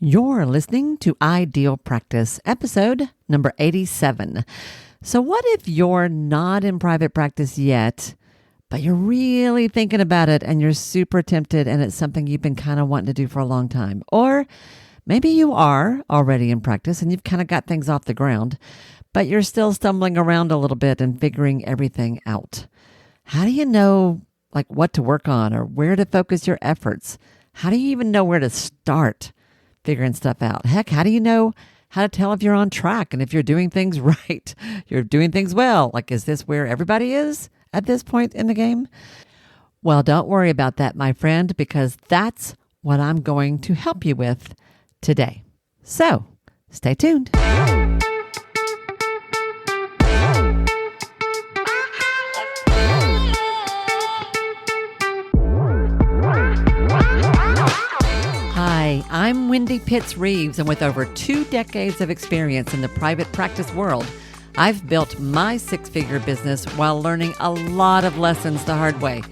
You're listening to Ideal Practice, episode number 87. So what if you're not in private practice yet, but you're really thinking about it and you're super tempted and it's something you've been kind of wanting to do for a long time? Or maybe you are already in practice and you've kind of got things off the ground, but you're still stumbling around a little bit and figuring everything out. How do you know what to work on or where to focus your efforts? How do you even know where to start figuring stuff out? Heck, how do you know how to tell if you're on track and if you're doing things right? You're doing things well. Is this where everybody is at this point in the game? Well, don't worry about that, my friend, because that's what I'm going to help you with today. So, stay tuned. Hi, I'm Wendy Pitts-Reeves, and with over 2 decades of experience in the private practice world, I've built my 6-figure business while learning a lot of lessons the hard way.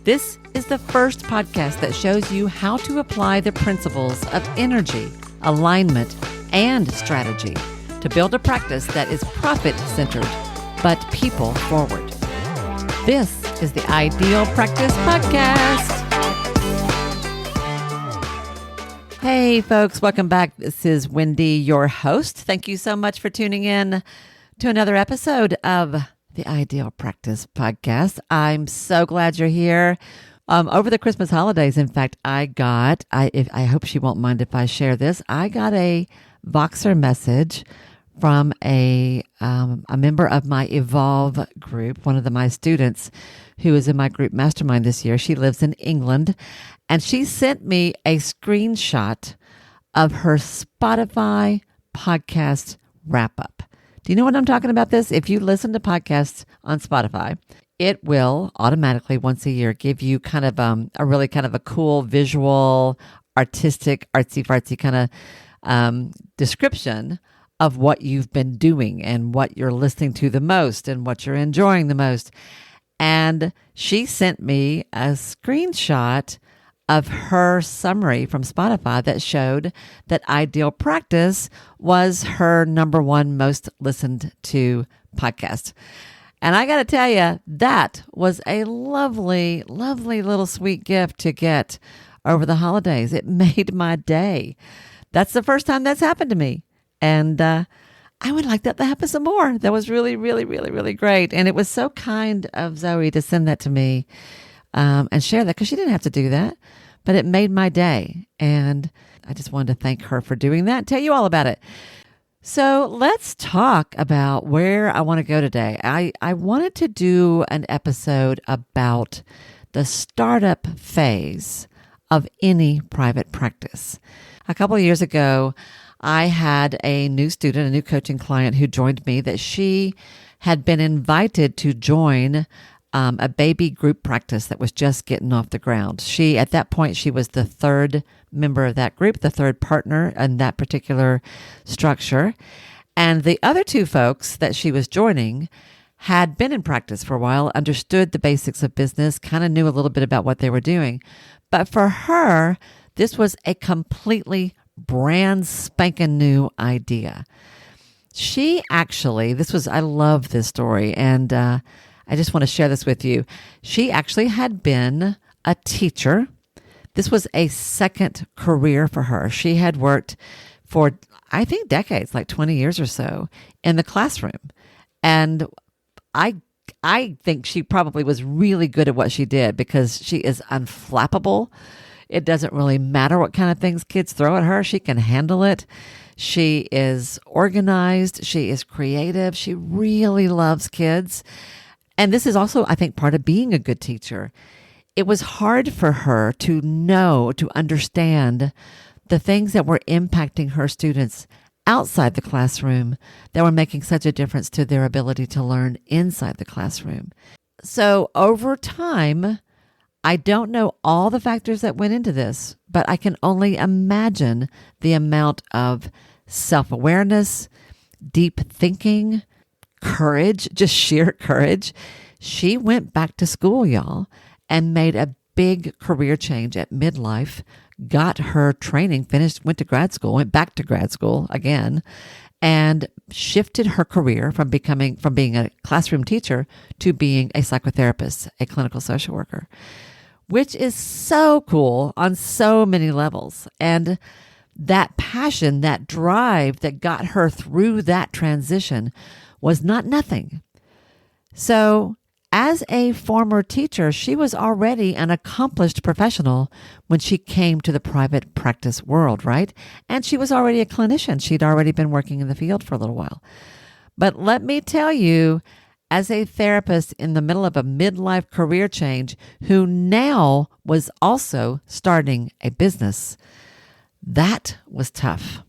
This is the first podcast that shows you how to apply the principles of energy, alignment, and strategy to build a practice that is profit-centered, but people-forward. This is the Ideal Practice Podcast. Hey folks, welcome back. This is Wendy, your host. Thank you so much for tuning in to another episode of the Ideal Practice Podcast. I'm so glad you're here. Over the Christmas holidays, in fact, I hope she won't mind if I share this. I got a Voxer message from a member of my Evolve group, one of my students who is in my group mastermind this year. She lives in England, and she sent me a screenshot of her Spotify podcast wrap-up. Do you know what I'm talking about this? If you listen to podcasts on Spotify, it will automatically once a year give you kind of a cool visual, artistic, artsy-fartsy kind of description of what you've been doing and what you're listening to the most and what you're enjoying the most. And she sent me a screenshot of her summary from Spotify that showed that Ideal Practice was her number 1 most listened to podcast. And I got to tell you, that was a lovely, lovely little sweet gift to get over the holidays. It made my day. That's the first time that's happened to me. And I would like that to happen some more. That was really, really, really, really great. And it was so kind of Zoe to send that to me and share that, because she didn't have to do that, but it made my day. And I just wanted to thank her for doing that, tell you all about it. So let's talk about where I want to go today. I wanted to do an episode about the startup phase of any private practice. A couple of years ago, I had a new student, a new coaching client who joined me, that she had been invited to join a baby group practice that was just getting off the ground. At that point, she was the 3rd member of that group, the 3rd partner in that particular structure. And the other 2 folks that she was joining had been in practice for a while, understood the basics of business, kind of knew a little bit about what they were doing. But for her, this was a completely brand spanking new idea. I love this story, and I just want to share this with you. She actually had been a teacher. This was a second career for her. She had worked for, I think, decades, like 20 years or so, in the classroom. And I think she probably was really good at what she did, because she is unflappable. It doesn't really matter what kind of things kids throw at her. She can handle it. She is organized. She is creative. She really loves kids. And this is also, I think, part of being a good teacher. It was hard for her to understand the things that were impacting her students outside the classroom that were making such a difference to their ability to learn inside the classroom. So over time, I don't know all the factors that went into this, but I can only imagine the amount of self-awareness, deep thinking, courage, just sheer courage. She went back to school, y'all, and made a big career change at midlife, got her training finished, went back to grad school again, and shifted her career from being a classroom teacher to being a psychotherapist, a clinical social worker, which is so cool on so many levels. And that passion, that drive that got her through that transition was not nothing. So as a former teacher, she was already an accomplished professional when she came to the private practice world, right? And she was already a clinician. She'd already been working in the field for a little while. But let me tell you, as a therapist in the middle of a midlife career change who now was also starting a business, that was tough.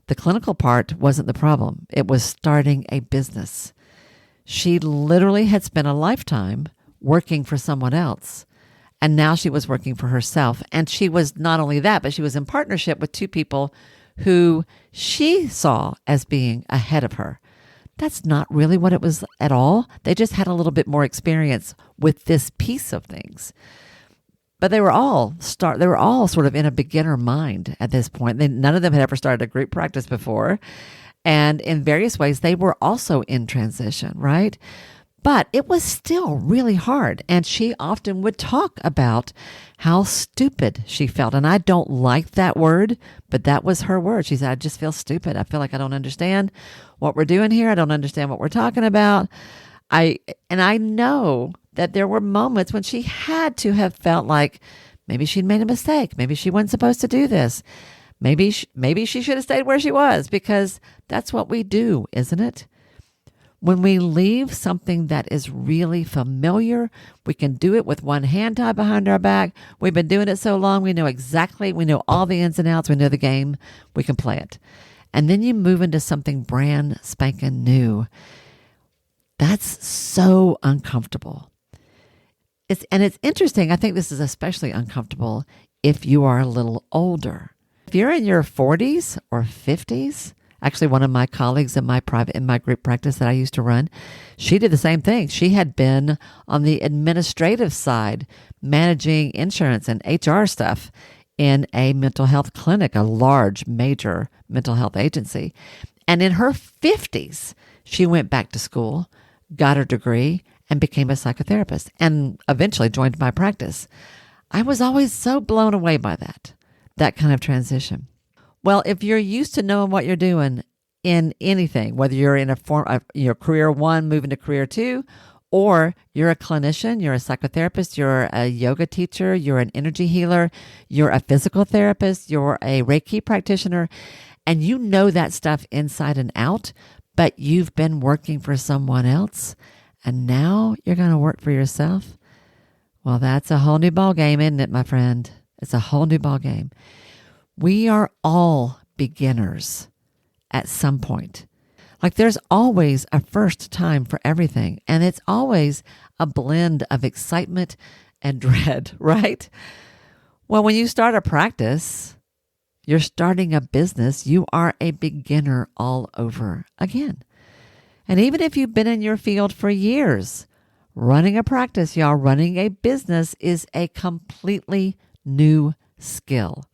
The clinical part wasn't the problem. It was starting a business. She literally had spent a lifetime working for someone else, and now she was working for herself. And she was not only that, but she was in partnership with two people who she saw as being ahead of her. That's not really what it was at all. They just had a little bit more experience with this piece of things. But they were all sort of in a beginner mind at this point. None of them had ever started a group practice before. And in various ways, they were also in transition, right? But it was still really hard. And she often would talk about how stupid she felt. And I don't like that word, but that was her word. She said, I just feel stupid. I feel like I don't understand what we're doing here. I don't understand what we're talking about. I know that there were moments when she had to have felt like maybe she'd made a mistake. Maybe she wasn't supposed to do this. Maybe she should have stayed where she was, because that's what we do, isn't it? When we leave something that is really familiar, we can do it with one hand tied behind our back. We've been doing it so long, we know all the ins and outs, we know the game, we can play it. And then you move into something brand spanking new. That's so uncomfortable. It's interesting. I think this is especially uncomfortable if you are a little older. If you're in your 40s or 50s, actually one of my colleagues in my group practice that I used to run, she did the same thing. She had been on the administrative side, managing insurance and HR stuff in a mental health clinic, a large, major mental health agency. And in her 50s, she went back to school, got her degree, and became a psychotherapist, and eventually joined my practice. I was always so blown away by that kind of transition. Well, if you're used to knowing what you're doing in anything, whether you're in your career one, moving to career two, or you're a clinician, you're a psychotherapist, you're a yoga teacher, you're an energy healer, you're a physical therapist, you're a Reiki practitioner, and you know that stuff inside and out, but you've been working for someone else, and now you're going to work for yourself. Well, that's a whole new ballgame, isn't it, my friend? It's a whole new ballgame. We are all beginners at some point. Like there's always a first time for everything, and it's always a blend of excitement and dread, right? Well, when you start a practice, you're starting a business, you are a beginner all over again. And even if you've been in your field for years, running a practice, running a business is a completely new skill.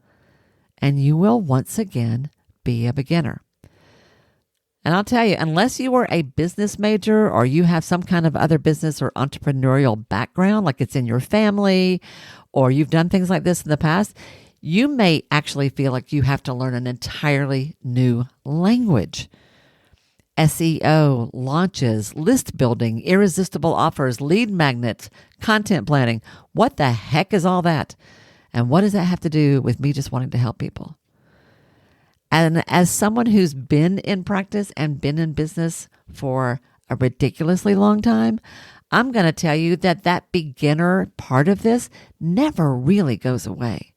And you will once again be a beginner. And I'll tell you, unless you were a business major or you have some kind of other business or entrepreneurial background, like it's in your family or you've done things like this in the past, you may actually feel like you have to learn an entirely new language. SEO, launches, list building, irresistible offers, lead magnets, content planning. What the heck is all that? And what does that have to do with me just wanting to help people? And as someone who's been in practice and been in business for a ridiculously long time, I'm going to tell you that beginner part of this never really goes away,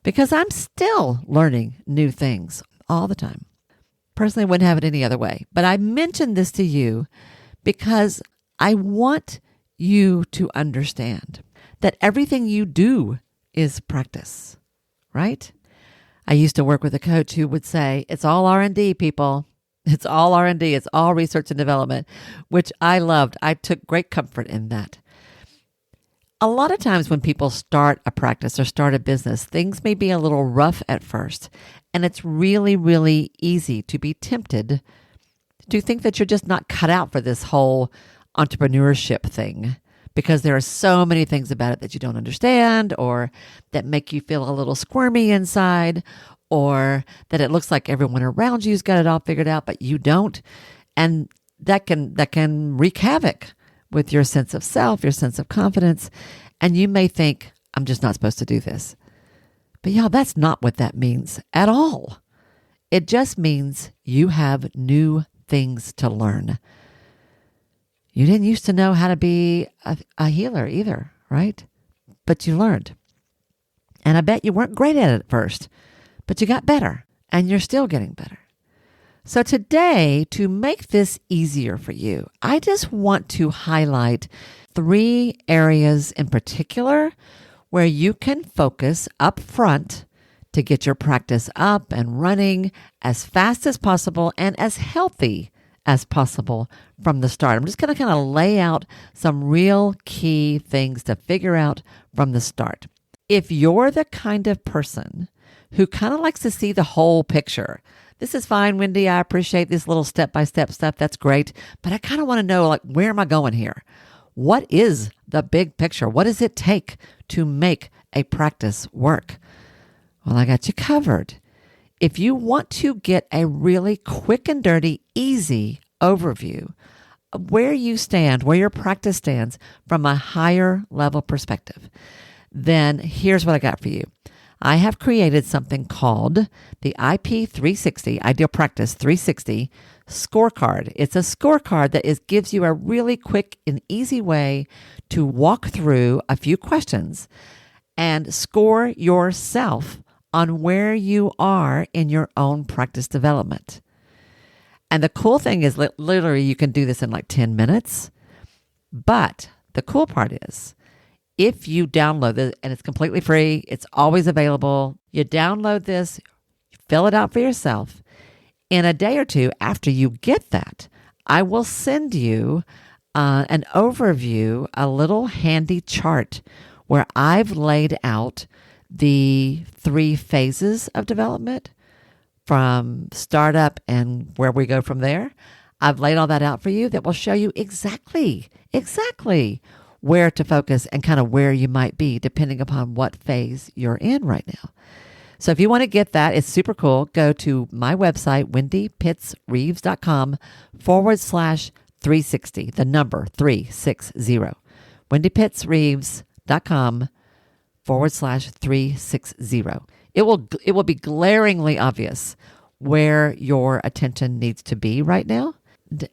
because I'm still learning new things all the time. Personally, I wouldn't have it any other way. But I mentioned this to you because I want you to understand that everything you do is practice, right? I used to work with a coach who would say, it's all R&D, people. It's all R&D. It's all research and development, which I loved. I took great comfort in that. A lot of times when people start a practice or start a business, things may be a little rough at first, and it's really, really easy to be tempted to think that you're just not cut out for this whole entrepreneurship thing because there are so many things about it that you don't understand or that make you feel a little squirmy inside or that it looks like everyone around you's got it all figured out, but you don't. And that can wreak havoc with your sense of self, your sense of confidence. And you may think, I'm just not supposed to do this. But y'all, that's not what that means at all. It just means you have new things to learn. You didn't used to know how to be a healer either, right? But you learned. And I bet you weren't great at it at first, but you got better and you're still getting better. So today, to make this easier for you, I just want to highlight 3 areas in particular where you can focus up front to get your practice up and running as fast as possible and as healthy as possible from the start. I'm just going to kind of lay out some real key things to figure out from the start. If you're the kind of person who kind of likes to see the whole picture, this is fine, Wendy. I appreciate this little step-by-step stuff. That's great. But I kind of want to know, like, where am I going here? What is the big picture? What does it take to make a practice work? Well, I got you covered. If you want to get a really quick and dirty, easy overview of where you stand, where your practice stands from a higher level perspective, then here's what I got for you. I have created something called the IP360, Ideal Practice 360 scorecard. It's a scorecard that gives you a really quick and easy way to walk through a few questions and score yourself on where you are in your own practice development. And the cool thing is literally you can do this in like 10 minutes. But the cool part is, if you download it, and it's completely free, it's always available, you download this, fill it out for yourself. In a day or two after you get that, I will send you an overview, a little handy chart where I've laid out the 3 phases of development from startup and where we go from there. I've laid all that out for you that will show you exactly where to focus and kind of where you might be depending upon what phase you're in right now. So if you want to get that, it's super cool. Go to my website, wendypittsreeves.com/360, the number 360. wendypittsreeves.com/360. It will be glaringly obvious where your attention needs to be right now.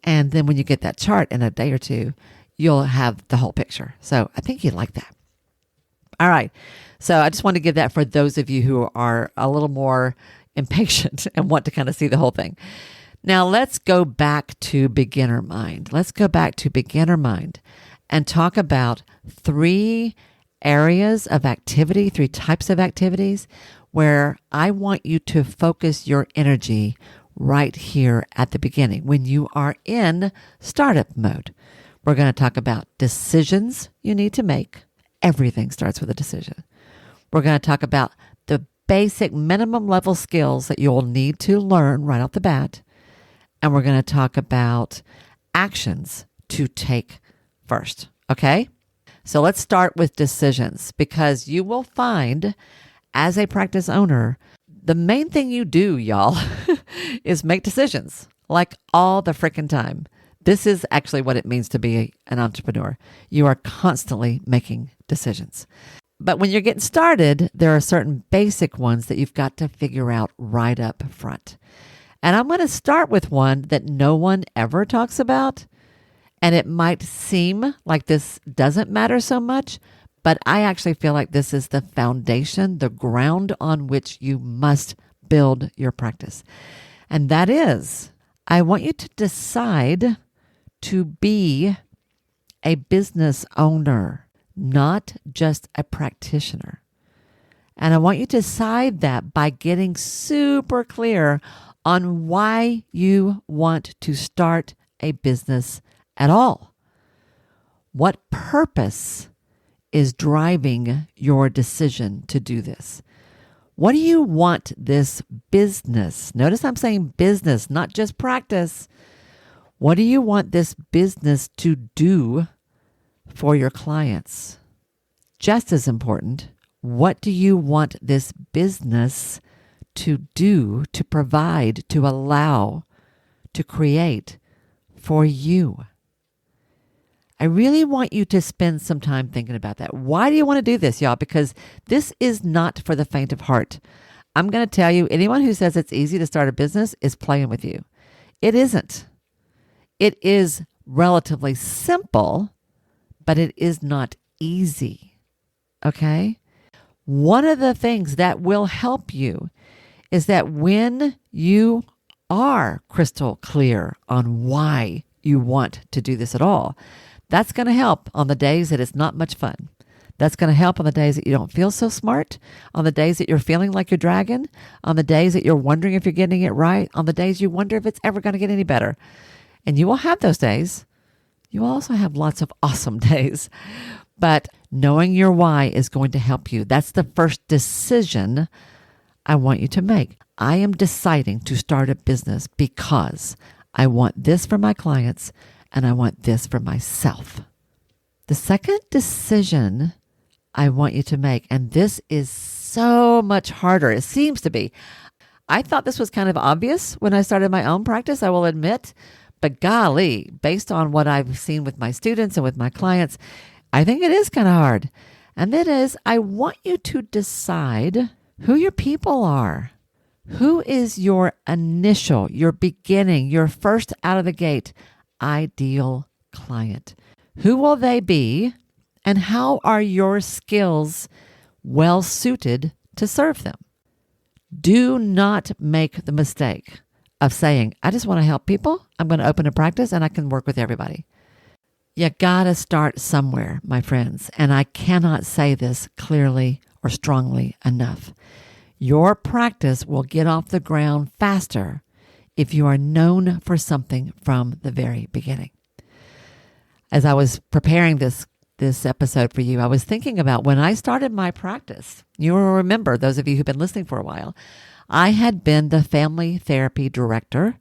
And then when you get that chart in a day or two, you'll have the whole picture. So I think you'd like that. All right. So I just want to give that for those of you who are a little more impatient and want to kind of see the whole thing. Now let's go back to beginner mind. Let's go back to beginner mind and talk about 3 areas of activity, 3 types of activities where I want you to focus your energy right here at the beginning when you are in startup mode. We're going to talk about decisions you need to make. Everything starts with a decision. We're going to talk about the basic minimum level skills that you'll need to learn right off the bat. And we're going to talk about actions to take first. Okay? So let's start with decisions, because you will find as a practice owner, the main thing you do, y'all, is make decisions like all the freaking time. This is actually what it means to be an entrepreneur. You are constantly making decisions. But when you're getting started, there are certain basic ones that you've got to figure out right up front. And I'm going to start with one that no one ever talks about. And it might seem like this doesn't matter so much, but I actually feel like this is the foundation, the ground on which you must build your practice. And that is, I want you to decide to be a business owner, not just a practitioner. And I want you to decide that by getting super clear on why you want to start a business at all. What purpose is driving your decision to do this? What do you want this business? Notice I'm saying business, not just practice. What do you want this business to do for your clients? Just as important, what do you want this business to do, to provide, to allow, to create for you? I really want you to spend some time thinking about that. Why do you want to do this, y'all? Because this is not for the faint of heart. I'm going to tell you, anyone who says it's easy to start a business is playing with you. It isn't. It is relatively simple, but it is not easy. Okay? One of the things that will help you is that when you are crystal clear on why you want to do this at all, that's going to help on the days that it's not much fun. That's going to help on the days that you don't feel so smart, on the days that you're feeling like you're dragging, on the days that you're wondering if you're getting it right, on the days you wonder if it's ever going to get any better. And you will have those days. You will also have lots of awesome days. But knowing your why is going to help you. That's the first decision I want you to make. I am deciding to start a business because I want this for my clients and I want this for myself. The second decision I want you to make, and this is so much harder, it seems to be. I thought this was kind of obvious when I started my own practice, I will admit, but golly, based on what I've seen with my students and with my clients, I think it is kind of hard. And that is, I want you to decide who your people are. Who is your initial, your beginning, your first out of the gate ideal client? Who will they be, and how are your skills well suited to serve them? Do not make the mistake of saying, I just want to help people. I'm going to open a practice and I can work with everybody. You got to start somewhere, my friends. And I cannot say this clearly or strongly enough. Your practice will get off the ground faster if you are known for something from the very beginning. As I was preparing this episode for you, I was thinking about when I started my practice. You will remember, those of you who've been listening for a while, I had been the family therapy director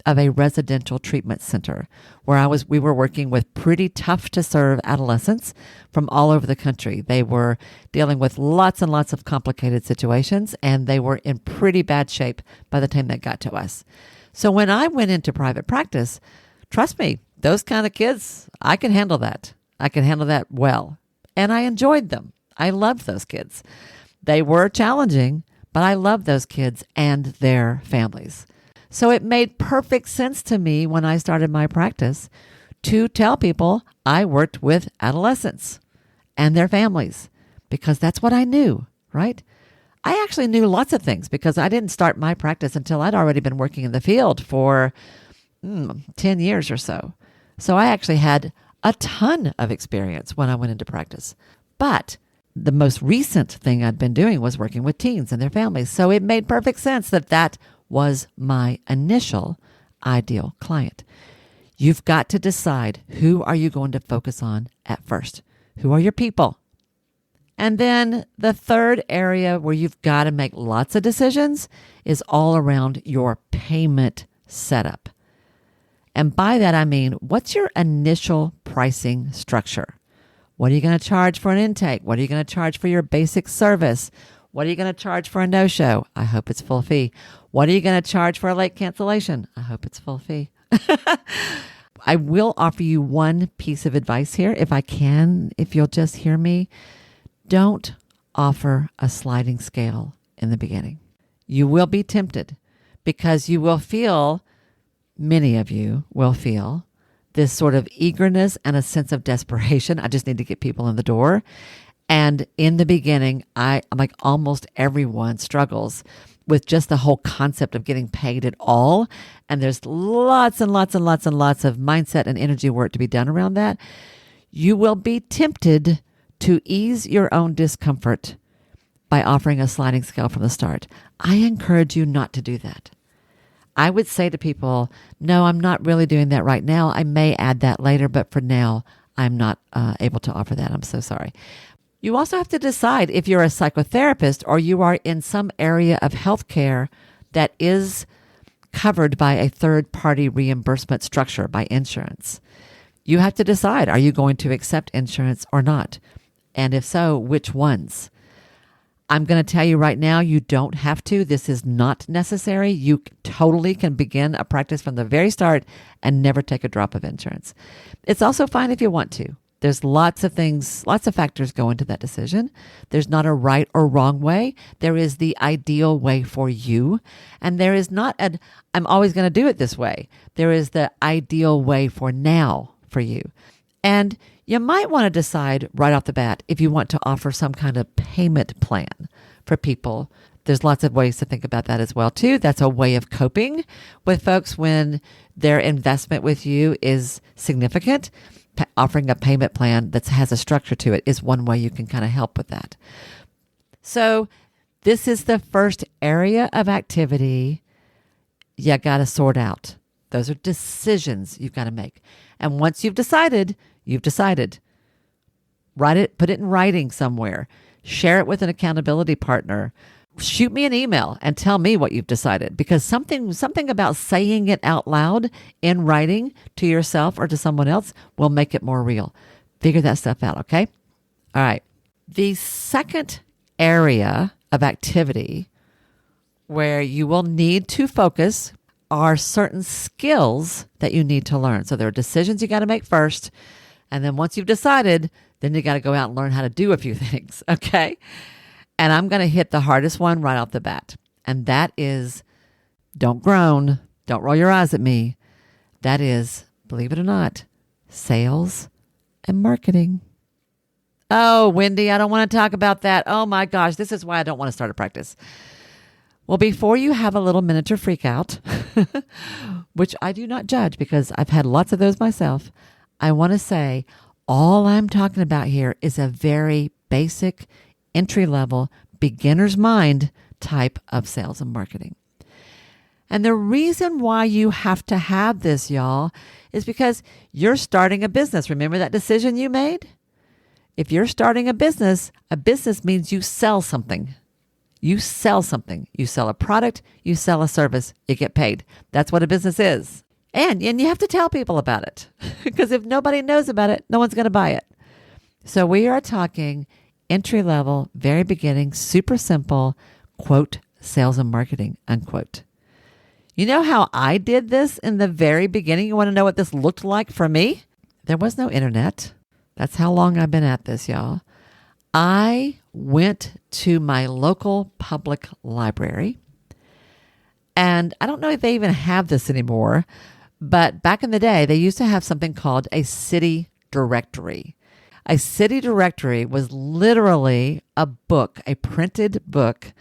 of a residential treatment center where we were working with pretty tough to serve adolescents from all over the country. They were dealing with lots and lots of complicated situations, and they were in pretty bad shape by the time they got to us. So when I went into private practice, trust me, those kind of kids, I can handle that. I can handle that well. And I enjoyed them. I loved those kids. They were challenging, but I loved those kids and their families. So it made perfect sense to me when I started my practice to tell people I worked with adolescents and their families because that's what I knew, right? I actually knew lots of things because I didn't start my practice until I'd already been working in the field for 10 years or so. So I actually had a ton of experience when I went into practice. But the most recent thing I'd been doing was working with teens and their families. So it made perfect sense that was my initial ideal client. You've got to decide, who are you going to focus on at first? Who are your people? And then the third area where you've got to make lots of decisions is all around your payment setup. And by that, I mean, what's your initial pricing structure? What are you going to charge for an intake? What are you going to charge for your basic service? What are you going to charge for a no-show? I hope it's full fee. What are you going to charge for a late cancellation? I hope it's full fee. I will offer you one piece of advice here, if I can, if you'll just hear me. Don't offer a sliding scale in the beginning. You will be tempted because you will feel, many of you will feel, this sort of eagerness and a sense of desperation. I just need to get people in the door. And in the beginning, I'm like almost everyone struggles with just the whole concept of getting paid at all. And there's lots and lots and lots and lots of mindset and energy work to be done around that. You will be tempted to ease your own discomfort by offering a sliding scale from the start. I encourage you not to do that. I would say to people, no, I'm not really doing that right now. I may add that later, but for now, I'm not able to offer that. I'm so sorry. You also have to decide if you're a psychotherapist or you are in some area of healthcare that is covered by a third-party reimbursement structure by insurance. You have to decide, are you going to accept insurance or not? And if so, which ones? I'm going to tell you right now, you don't have to. This is not necessary. You totally can begin a practice from the very start and never take a drop of insurance. It's also fine if you want to. There's lots of things, lots of factors go into that decision. There's not a right or wrong way. There is the ideal way for you. And there is not I'm always going to do it this way. There is the ideal way for now for you. And you might want to decide right off the bat if you want to offer some kind of payment plan for people. There's lots of ways to think about that as well, too. That's a way of coping with folks when their investment with you is significant. Offering a payment plan that has a structure to it is one way you can kind of help with that. So this is the first area of activity you got to sort out. Those are decisions you've got to make. And once you've decided, you've decided. Write it, put it in writing somewhere. Share it with an accountability partner. Shoot me an email and tell me what you've decided, because something about saying it out loud in writing to yourself or to someone else will make it more real. Figure that stuff out, okay? All right. The second area of activity where you will need to focus are certain skills that you need to learn. So there are decisions you got to make first, and then once you've decided, then you got to go out and learn how to do a few things, okay? And I'm going to hit the hardest one right off the bat. And that is, don't groan, don't roll your eyes at me. That is, believe it or not, sales and marketing. Oh, Wendy, I don't want to talk about that. Oh my gosh, this is why I don't want to start a practice. Well, before you have a little miniature freak out, which I do not judge because I've had lots of those myself, I want to say all I'm talking about here is a very basic entry-level, beginner's mind type of sales and marketing. And the reason why you have to have this, y'all, is because you're starting a business. Remember that decision you made? If you're starting a business means you sell something. You sell something. You sell a product, you sell a service, you get paid. That's what a business is. And you have to tell people about it, because if nobody knows about it, no one's going to buy it. So we are talking entry level, very beginning, super simple, quote, sales and marketing, unquote. You know how I did this in the very beginning? You want to know what this looked like for me? There was no internet. That's how long I've been at this, y'all. I went to my local public library, and I don't know if they even have this anymore, but back in the day, they used to have something called a city directory. A city directory was literally a book, a printed book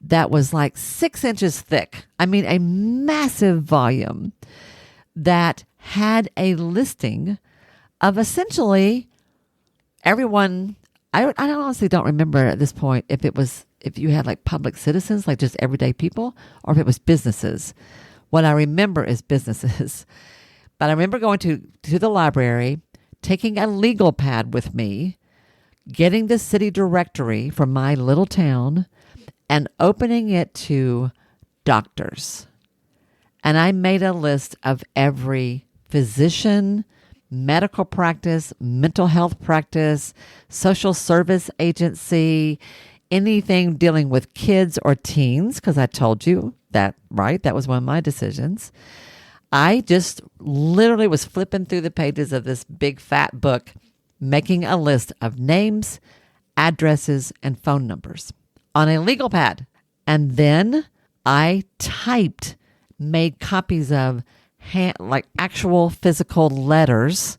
that was like 6 inches thick. I mean, a massive volume that had a listing of essentially everyone. I honestly don't remember at this point if you had like public citizens, like just everyday people, or if it was businesses. What I remember is businesses. But I remember going to the library, taking a legal pad with me, getting the city directory from my little town, and opening it to doctors. And I made a list of every physician, medical practice, mental health practice, social service agency, anything dealing with kids or teens, because I told you that, right? That was one of my decisions. I just literally was flipping through the pages of this big fat book, making a list of names, addresses, and phone numbers on a legal pad. And then I made copies of like actual physical letters.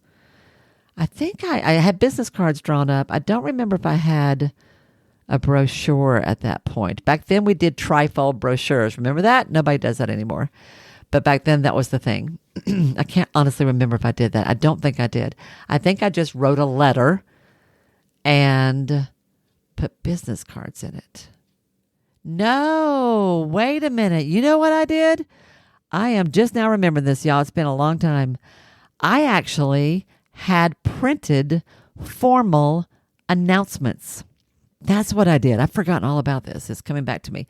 I think I had business cards drawn up. I don't remember if I had a brochure at that point. Back then we did trifold brochures. Remember that? Nobody does that anymore. But back then that was the thing. I can't honestly remember if I did that. I don't think I did. I think I just wrote a letter and put business cards in it. No, wait a minute. You know what I did? I am just now remembering this, y'all. It's been a long time. I actually had printed formal announcements. That's what I did. I've forgotten all about this. It's coming back to me.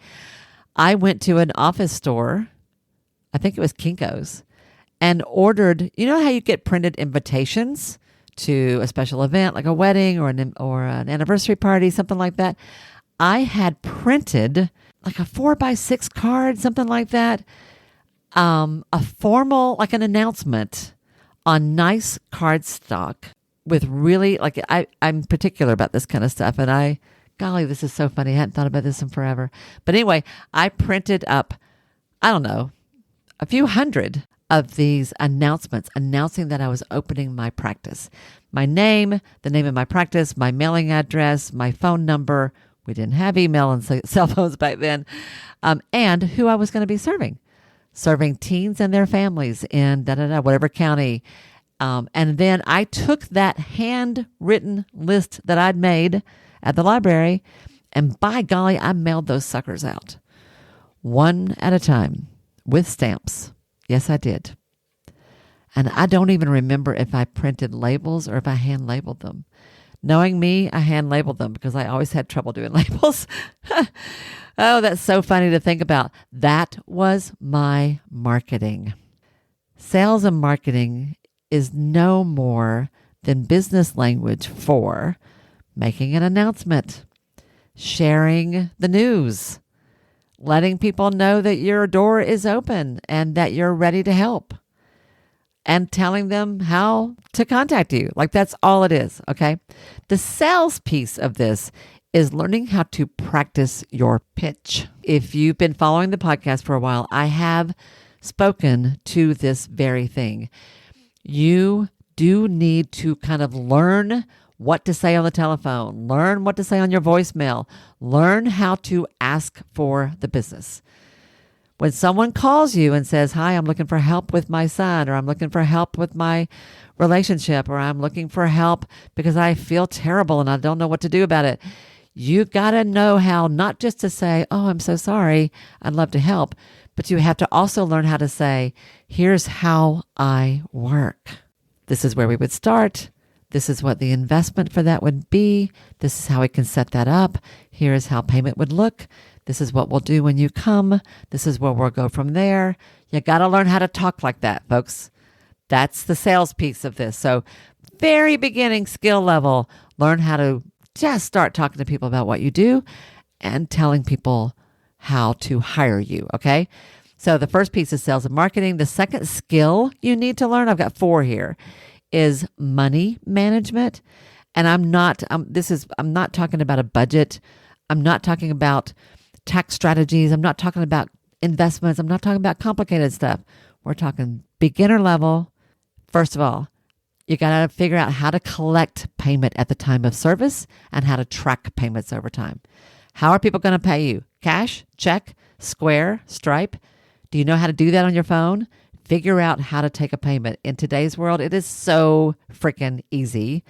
I went to an office store, I think it was Kinko's, and ordered, you know how you get printed invitations to a special event like a wedding or an anniversary party, something like that? I had printed like a 4x6 card, something like that, a formal, like an announcement on nice cardstock with really, like, I'm particular about this kind of stuff. And golly, this is so funny. I hadn't thought about this in forever. But anyway, I printed up, I don't know, a few hundred of these announcements announcing that I was opening my practice. My name, the name of my practice, my mailing address, my phone number. We didn't have email and cell phones back then. And who I was going to be serving teens and their families in whatever county. And then I took that handwritten list that I'd made at the library, and by golly, I mailed those suckers out one at a time with stamps. Yes, I did. And I don't even remember if I printed labels or if I hand labeled them. Knowing me, I hand labeled them because I always had trouble doing labels. Oh, that's so funny to think about. That was my marketing. Sales and marketing is no more than business language for making an announcement, sharing the news, letting people know that your door is open and that you're ready to help, and telling them how to contact you. Like, that's all it is, okay? The sales piece of this is learning how to practice your pitch. If you've been following the podcast for a while, I have spoken to this very thing. You do need to kind of learn what to say on the telephone, learn what to say on your voicemail, learn how to ask for the business. When someone calls you and says, hi, I'm looking for help with my son, or I'm looking for help with my relationship, or I'm looking for help because I feel terrible and I don't know what to do about it, you've got to know how not just to say, oh, I'm so sorry, I'd love to help, but you have to also learn how to say, here's how I work. This is where we would start. This is what the investment for that would be. This is how we can set that up. Here is how payment would look. This is what we'll do when you come. This is where we'll go from there. You got to learn how to talk like that, folks. That's the sales piece of this. So very beginning skill level, learn how to just start talking to people about what you do and telling people how to hire you, okay? So the first piece is sales and marketing. The second skill you need to learn, I've got 4 here, is money management. And I'm not talking about a budget. I'm not talking about tax strategies. I'm not talking about investments. I'm not talking about complicated stuff. We're talking beginner level. First of all, you got to figure out how to collect payment at the time of service and how to track payments over time. How are people going to pay you? Cash, check, Square, Stripe? Do you know how to do that on your phone? Figure out how to take a payment. In today's world, it is so freaking easy.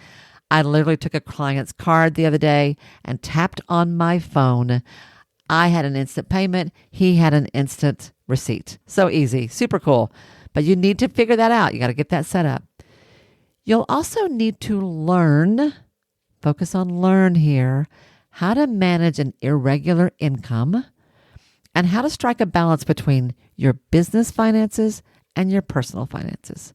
I literally took a client's card the other day and tapped on my phone. I had an instant payment. He had an instant receipt. So easy, super cool. But you need to figure that out. You got to get that set up. You'll also need to learn, focus on learn here, how to manage an irregular income and how to strike a balance between your business finances and your personal finances.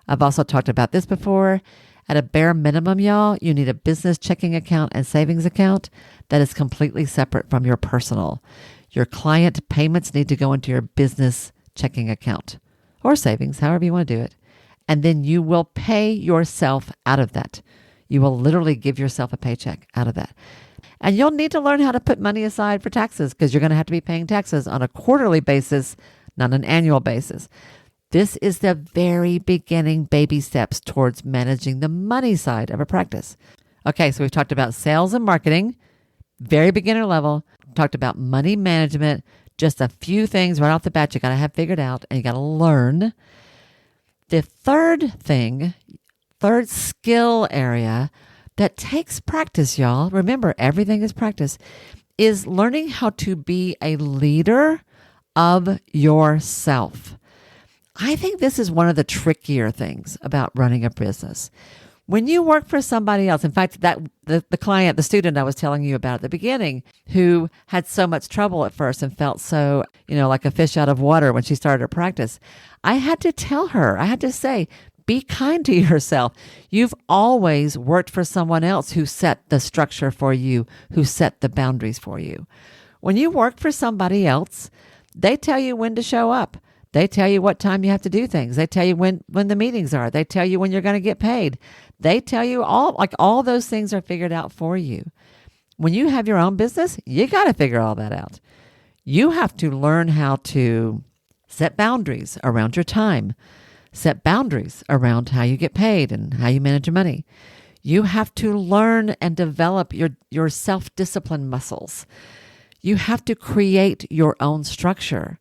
I've also talked about this before. At a bare minimum, y'all, you need a business checking account and savings account that is completely separate from your personal. Your client payments need to go into your business checking account or savings, however you want to do it. And then you will pay yourself out of that. You will literally give yourself a paycheck out of that. And you'll need to learn how to put money aside for taxes because you're going to have to be paying taxes on a quarterly basis, not an annual basis. This is the very beginning baby steps towards managing the money side of a practice. Okay, so we've talked about sales and marketing, very beginner level. Talked about money management, just a few things right off the bat you got to have figured out and you got to learn. The third skill area that takes practice, y'all, remember everything is practice, is learning how to be a leader of yourself. I think this is one of the trickier things about running a business. When you work for somebody else, in fact, that the client, the student I was telling you about at the beginning, who had so much trouble at first and felt so, like a fish out of water when she started her practice, I had to tell her, I had to say, be kind to yourself. You've always worked for someone else who set the structure for you, who set the boundaries for you. When you work for somebody else, they tell you when to show up. They tell you what time you have to do things. They tell you when the meetings are. They tell you when you're going to get paid. They tell you all those things are figured out for you. When you have your own business, you got to figure all that out. You have to learn how to set boundaries around your time, set boundaries around how you get paid and how you manage your money. You have to learn and develop your self-discipline muscles. You have to create your own structure.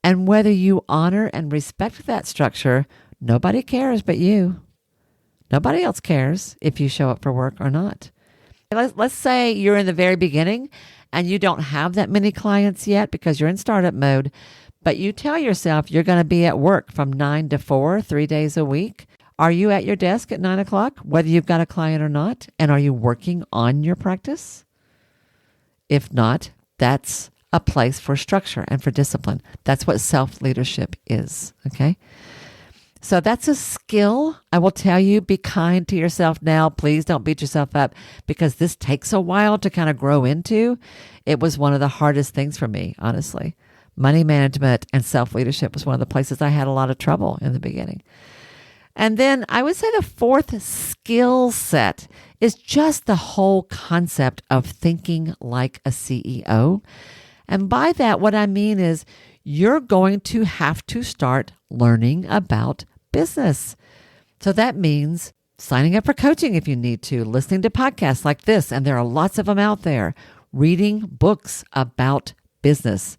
And whether you honor and respect that structure, nobody cares but you. Nobody else cares if you show up for work or not. Let's say you're in the very beginning and you don't have that many clients yet because you're in startup mode, but you tell yourself you're going to be at work from 9 to 4, 3 days a week. Are you at your desk at 9 o'clock, whether you've got a client or not? And are you working on your practice? If not, that's a place for structure and for discipline. That's what self-leadership is, okay? So that's a skill. I will tell you, be kind to yourself now. Please don't beat yourself up because this takes a while to kind of grow into. It was one of the hardest things for me, honestly. Money management and self-leadership was one of the places I had a lot of trouble in the beginning. And then I would say the fourth skill set is just the whole concept of thinking like a CEO. And by that, what I mean is you're going to have to start learning about business. So that means signing up for coaching if you need to, listening to podcasts like this, and there are lots of them out there, reading books about business.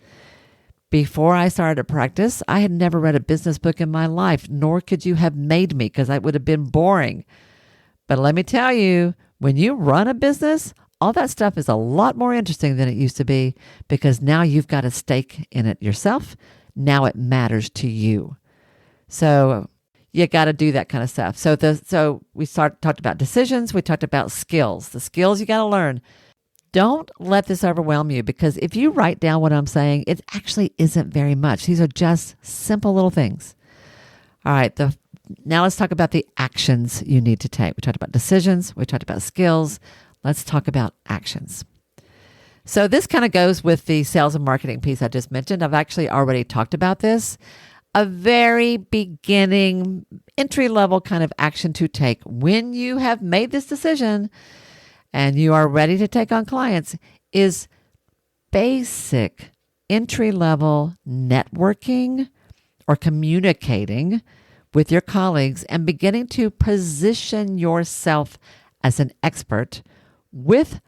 Before I started to practice, I had never read a business book in my life, nor could you have made me because that would have been boring. But let me tell you, when you run a business, all that stuff is a lot more interesting than it used to be because now you've got a stake in it yourself. Now it matters to you. So you got to do that kind of stuff. So we talked about decisions. We talked about skills. The skills you got to learn. Don't let this overwhelm you because if you write down what I'm saying, it actually isn't very much. These are just simple little things. All right. Now let's talk about the actions you need to take. We talked about decisions. We talked about skills. Let's talk about actions. So this kind of goes with the sales and marketing piece I just mentioned. I've actually already talked about this. A very beginning, entry-level kind of action to take when you have made this decision and you are ready to take on clients is basic entry-level networking or communicating with your colleagues and beginning to position yourself as an expert with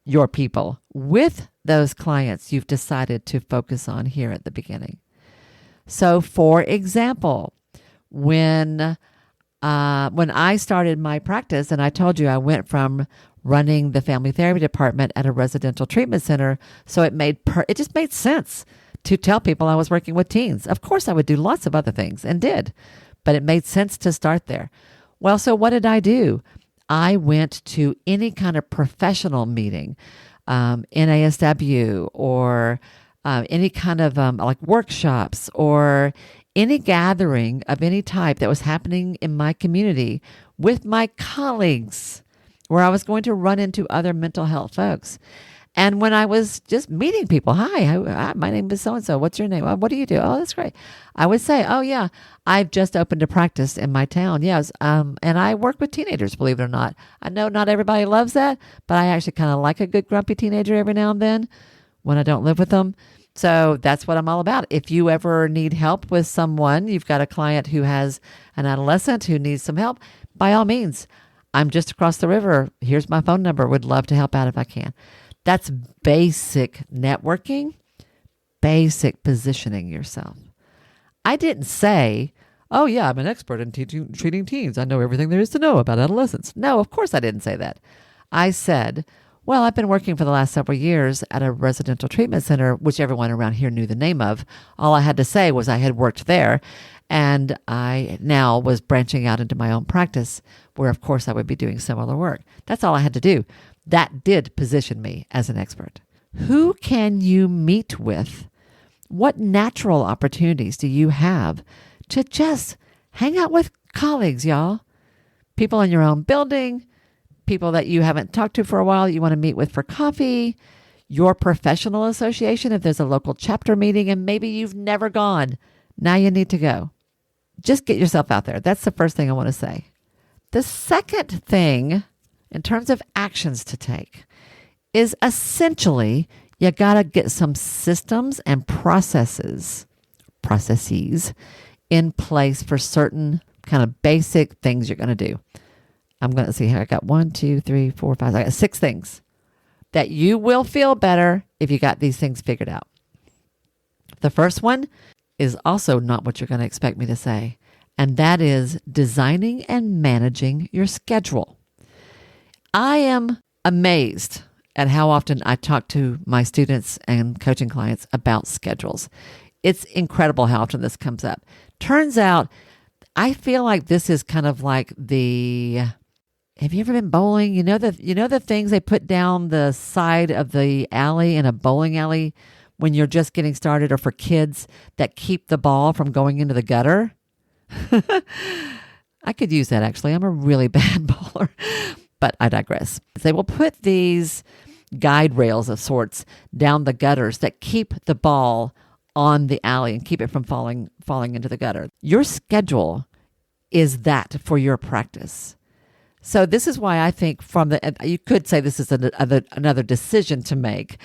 your people, with those clients you've decided to focus on here at the beginning. So, for example, when I started my practice, and I told you I went from running the family therapy department at a residential treatment center, so it just made sense to tell people I was working with teens. Of course, I would do lots of other things and did, but it made sense to start there. Well, so what did I do? I went to any kind of professional meeting, NASW or any kind of like workshops or any gathering of any type that was happening in my community with my colleagues where I was going to run into other mental health folks. And when I was just meeting people, hi, my name is so-and-so. What's your name? What do you do? Oh, that's great. I would say, oh, yeah, I've just opened a practice in my town. Yes. And I work with teenagers, believe it or not. I know not everybody loves that, but I actually kind of like a good grumpy teenager every now and then when I don't live with them. So that's what I'm all about. If you ever need help with someone, you've got a client who has an adolescent who needs some help, by all means, I'm just across the river. Here's my phone number. Would love to help out if I can. That's basic networking, basic positioning yourself. I didn't say, oh yeah, I'm an expert in treating teens. I know everything there is to know about adolescents. No, of course I didn't say that. I said, Well, I've been working for the last several years at a residential treatment center, which everyone around here knew the name of. All I had to say was I had worked there, and I now was branching out into my own practice, where, of course, I would be doing similar work. That's all I had to do. That did position me as an expert. Who can you meet with? What natural opportunities do you have to just hang out with colleagues, y'all? People in your own building, people that you haven't talked to for a while that you want to meet with for coffee, your professional association, if there's a local chapter meeting and maybe you've never gone, now you need to go. Just get yourself out there. That's the first thing I want to say. The second thing, in terms of actions to take, is essentially you got to get some systems and processes in place for certain kind of basic things you're going to do. I'm going to see here. I got 1, 2, 3, 4, 5. I got 6 things that you will feel better if you got these things figured out. The first one is also not what you're going to expect me to say, and that is designing and managing your schedule. I am amazed at how often I talk to my students and coaching clients about schedules. It's incredible how often this comes up. Turns out, I feel like this is kind of like have you ever been bowling? You know the things they put down the side of the alley in a bowling alley when you're just getting started, or for kids that keep the ball from going into the gutter? I could use that, actually. I'm a really bad bowler, but I digress. They will put these guide rails of sorts down the gutters that keep the ball on the alley and keep it from falling into the gutter. Your schedule is that for your practice. So this is why I think you could say this is another decision to make.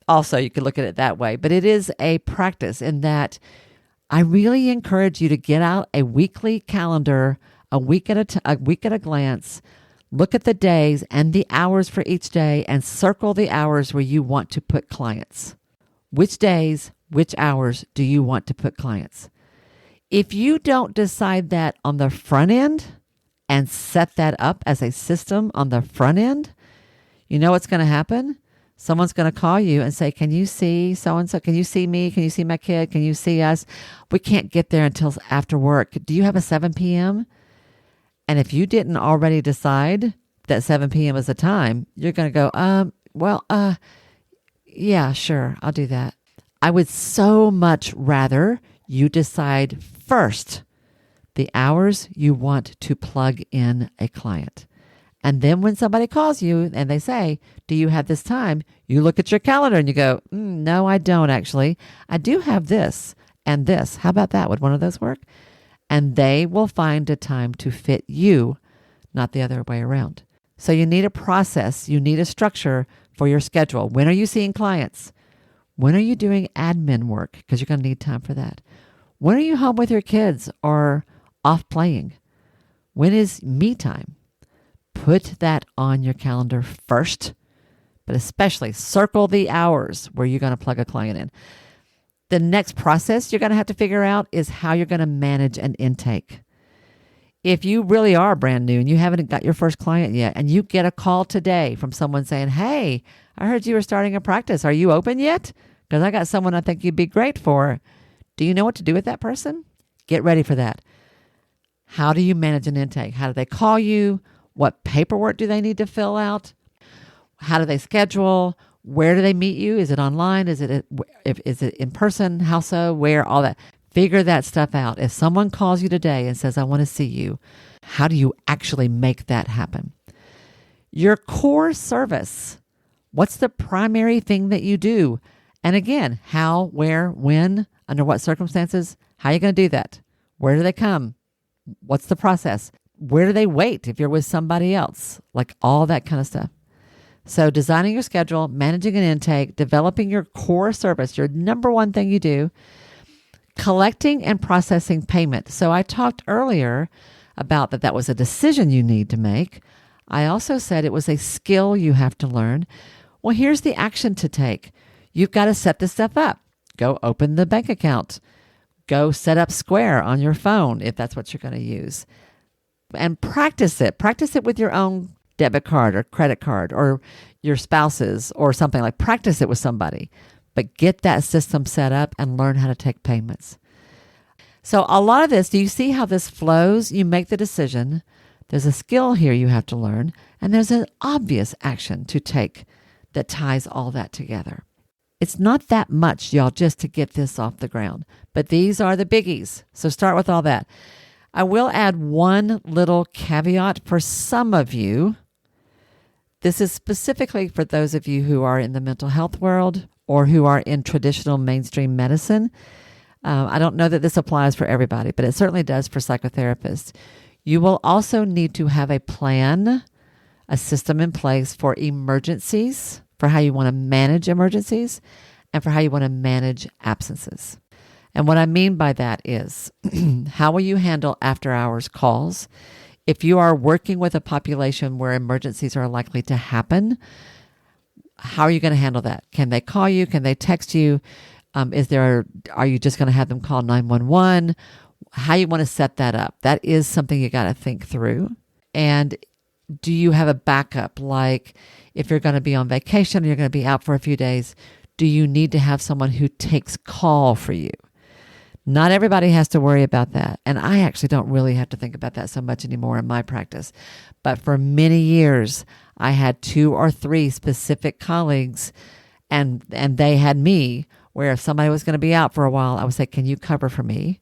Also, you could look at it that way, but it is a practice in that I really encourage you to get out a weekly calendar, a week at a glance, look at the days and the hours for each day, and circle the hours where you want to put clients. Which days, which hours do you want to put clients? If you don't decide that on the front end and set that up as a system on the front end, you know what's going to happen? Someone's going to call you and say, can you see so-and-so? Can you see me? Can you see my kid? Can you see us? We can't get there until after work. Do you have a 7 p.m.? And if you didn't already decide that 7 p.m. is the time, you're going to go, yeah, sure, I'll do that. I would so much rather you decide first the hours you want to plug in a client. And then when somebody calls you and they say, do you have this time? You look at your calendar and you go, no, I don't actually. I do have this and this. How about that? Would one of those work? And they will find a time to fit you, not the other way around. So you need a process. You need a structure for your schedule. When are you seeing clients? When are you doing admin work? Because you're going to need time for that. When are you home with your kids or off playing? When is me time? Put that on your calendar first, but especially circle the hours where you're going to plug a client in. The next process you're going to have to figure out is how you're going to manage an intake. If you really are brand new and you haven't got your first client yet, and you get a call today from someone saying, hey, I heard you were starting a practice. Are you open yet? Because I got someone I think you'd be great for. Do you know what to do with that person? Get ready for that. How do you manage an intake? How do they call you? What paperwork do they need to fill out? How do they schedule? Where do they meet you? Is it online? Is it in person? How so? Where? All that. Figure that stuff out. If someone calls you today and says, I want to see you, how do you actually make that happen? Your core service. What's the primary thing that you do? And again, how, where, when, under what circumstances? How are you going to do that? Where do they come? What's the process? Where do they wait if you're with somebody else? Like all that kind of stuff. So designing your schedule, managing an intake, developing your core service, your number one thing you do, collecting and processing payment. So I talked earlier about that was a decision you need to make. I also said it was a skill you have to learn. Well, here's the action to take. You've got to set this stuff up. Go open the bank account. Go set up Square on your phone if that's what you're going to use. And practice it. Practice it with your own debit card or credit card or your spouse's or something. Like practice it with somebody, but get that system set up and learn how to take payments. So a lot of this, do you see how this flows? You make the decision. There's a skill here you have to learn, and there's an obvious action to take that ties all that together. It's not that much, y'all, just to get this off the ground, but these are the biggies. So start with all that. I will add one little caveat for some of you. This is specifically for those of you who are in the mental health world or who are in traditional mainstream medicine. I don't know that this applies for everybody, but it certainly does for psychotherapists. You will also need to have a plan, a system in place for emergencies, for how you want to manage emergencies, and for how you want to manage absences. And what I mean by that is, how will you handle after-hours calls? If you are working with a population where emergencies are likely to happen, how are you going to handle that? Can they call you? Can they text you? Are you just going to have them call 911? How you want to set that up? That is something you got to think through. And do you have a backup? Like if you're going to be on vacation or you're going to be out for a few days, do you need to have someone who takes call for you? Not everybody has to worry about that. And I actually don't really have to think about that so much anymore in my practice. But for many years, I had 2 or 3 specific colleagues and they had me, where if somebody was going to be out for a while, I would say, can you cover for me?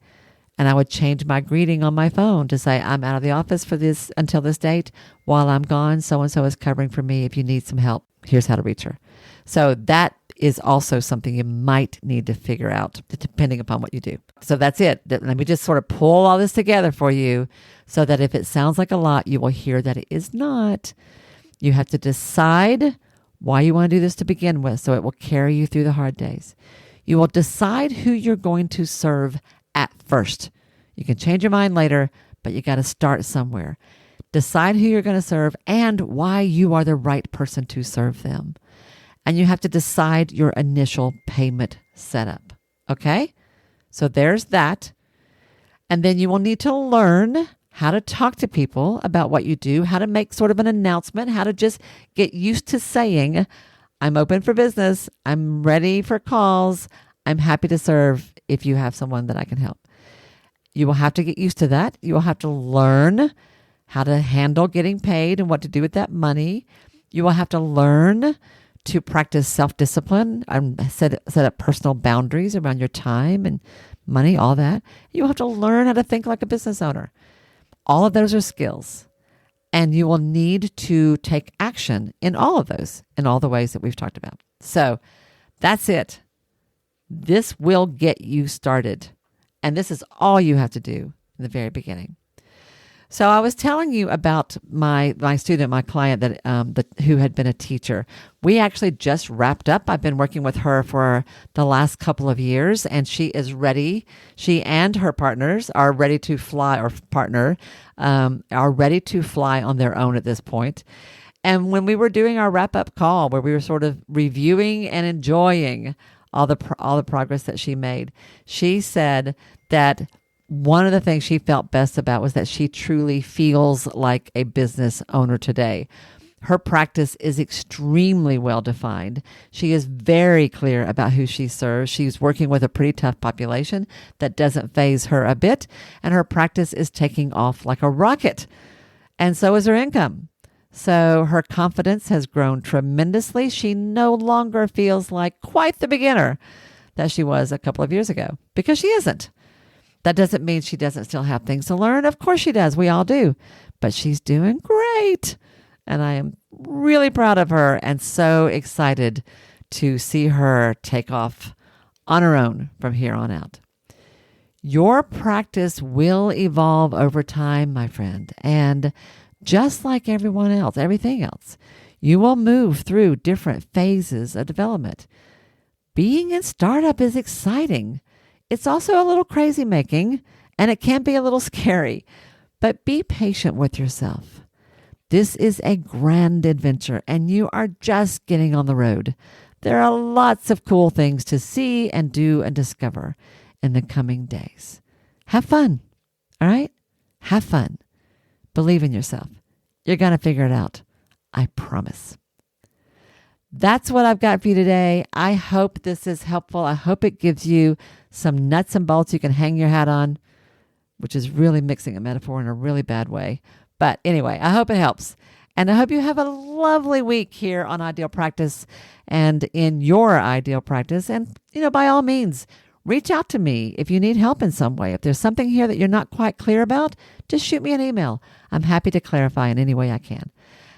And I would change my greeting on my phone to say, I'm out of the office for this until this date. While I'm gone, so-and-so is covering for me. If you need some help, here's how to reach her. So that is also something you might need to figure out depending upon what you do. So that's it. Let me just sort of pull all this together for you so that if it sounds like a lot, you will hear that it is not. You have to decide why you want to do this to begin with, so it will carry you through the hard days. You will decide who you're going to serve at first. You can change your mind later, but you got to start somewhere. Decide who you're going to serve and why you are the right person to serve them. And you have to decide your initial payment setup. Okay? So there's that. And then you will need to learn how to talk to people about what you do, how to make sort of an announcement, how to just get used to saying, I'm open for business. I'm ready for calls. I'm happy to serve if you have someone that I can help. You will have to get used to that. You will have to learn how to handle getting paid and what to do with that money. You will have to learn to practice self-discipline and set up personal boundaries around your time and money, all that. You will have to learn how to think like a business owner. All of those are skills. And you will need to take action in all of those, in all the ways that we've talked about. So that's it. This will get you started. And this is all you have to do in the very beginning. So I was telling you about my student, my client who had been a teacher. We actually just wrapped up. I've been working with her for the last couple of years, and she is ready. She and her partners are ready to fly, or partner are ready to fly on their own at this point. And when we were doing our wrap-up call, where we were sort of reviewing and enjoying all the progress that she made, she said that one of the things she felt best about was that she truly feels like a business owner today. Her practice is extremely well defined. She is very clear about who she serves. She's working with a pretty tough population that doesn't faze her a bit, and her practice is taking off like a rocket. And so is her income. So her confidence has grown tremendously. She no longer feels like quite the beginner that she was a couple of years ago, because she isn't. That doesn't mean she doesn't still have things to learn. Of course she does. We all do. But she's doing great. And I am really proud of her and so excited to see her take off on her own from here on out. Your practice will evolve over time, my friend. And just like everything else, you will move through different phases of development. Being in startup is exciting. It's also a little crazy making, and it can be a little scary, but be patient with yourself. This is a grand adventure, and you are just getting on the road. There are lots of cool things to see and do and discover in the coming days. Have fun, all right? Have fun. Believe in yourself. You're going to figure it out. I promise. That's what I've got for you today. I hope this is helpful. I hope it gives you some nuts and bolts you can hang your hat on, which is really mixing a metaphor in a really bad way. But anyway, I hope it helps. And I hope you have a lovely week here on Ideal Practice and in your ideal practice. And, by all means, reach out to me if you need help in some way. If there's something here that you're not quite clear about, just shoot me an email. I'm happy to clarify in any way I can.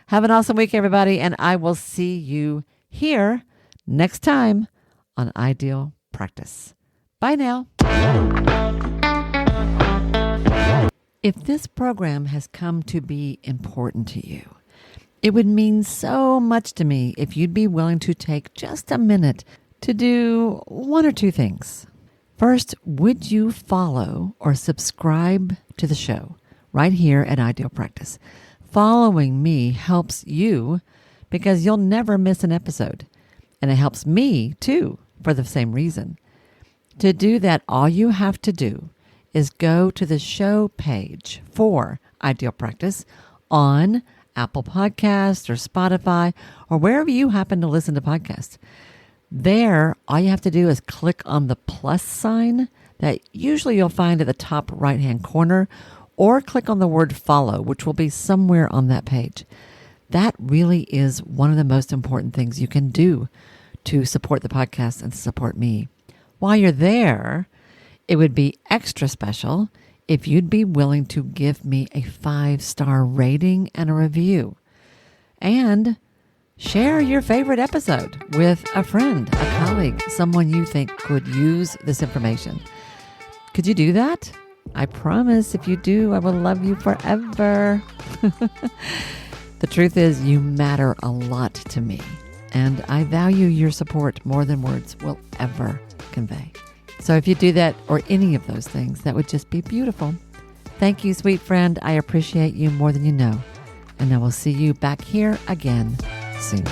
Have an awesome week, everybody, and I will see you here next time on Ideal Practice. Bye now. If this program has come to be important to you, it would mean so much to me if you'd be willing to take just a minute to do one or two things. First, would you follow or subscribe to the show right here at Ideal Practice? Following me helps you because you'll never miss an episode. And it helps me too for the same reason. To do that, all you have to do is go to the show page for Ideal Practice on Apple Podcasts or Spotify or wherever you happen to listen to podcasts. There, all you have to do is click on the plus sign that usually you'll find at the top right-hand corner, or click on the word follow, which will be somewhere on that page. That really is one of the most important things you can do to support the podcast and support me. While you're there, it would be extra special if you'd be willing to give me a 5-star rating and a review. And share your favorite episode with a friend, a colleague, someone you think could use this information. Could you do that? I promise if you do, I will love you forever. The truth is, you matter a lot to me, and I value your support more than words will ever convey. So if you do that or any of those things, that would just be beautiful. Thank you, sweet friend. I appreciate you more than you know. And I will see you back here again soon.